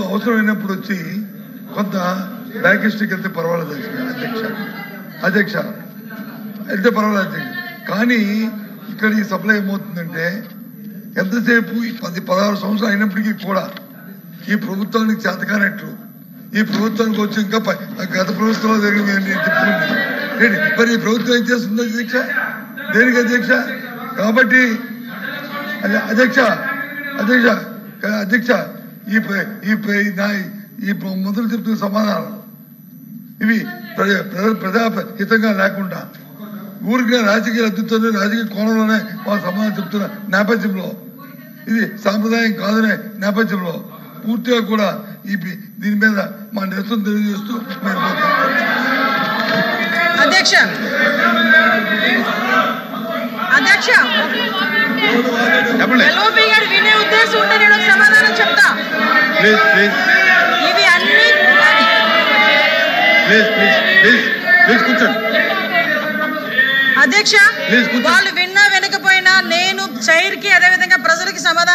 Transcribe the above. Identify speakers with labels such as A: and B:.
A: అవసరమైనప్పుడు వచ్చి కొంత బ్యాకిస్ట్కి వెళ్తే పర్వాలేదు అధ్యక్ష వెళ్తే పర్వాలేదు అధ్యక్ష. కానీ ఇక్కడ ఈ సప్లై ఏమవుతుందంటే ఎంతసేపు 10-16 సంవత్సరాలు అయినప్పటికీ కూడా ఈ ప్రభుత్వానికి చేతకానట్లు ఈ ప్రభుత్వానికి వచ్చి ఇంకా గత ప్రభుత్వంలో జరిగింది చెప్తుంది. మరి ఈ ప్రభుత్వం ఏం చేస్తుంది అధ్యక్ష? దేనికి అధ్యక్ష? కాబట్టి అధ్యక్ష ఈ మొదలు చెప్తున్న సమాధానం ఇవి ప్రజాహితంగా లేకుండా ఊరికే రాజకీయ అద్భుతంలో రాజకీయ కోణంలోనే వాళ్ళ సమాధానం చెప్తున్న నేపథ్యంలో ఇది సాంప్రదాయం కాదనే నేపథ్యంలో పూర్తిగా కూడా దీని మీద మా నిరసన తెలియజేస్తూ మేము
B: వినే ఉద్దేశం ఉంటే నేను సమాధానం చెప్తా. ఇవి అన్ని అధ్యక్ష వాళ్ళు విన్నా వినకపోయినా నేను చైర్ కి అదేవిధంగా ప్రజలకి సమాధానం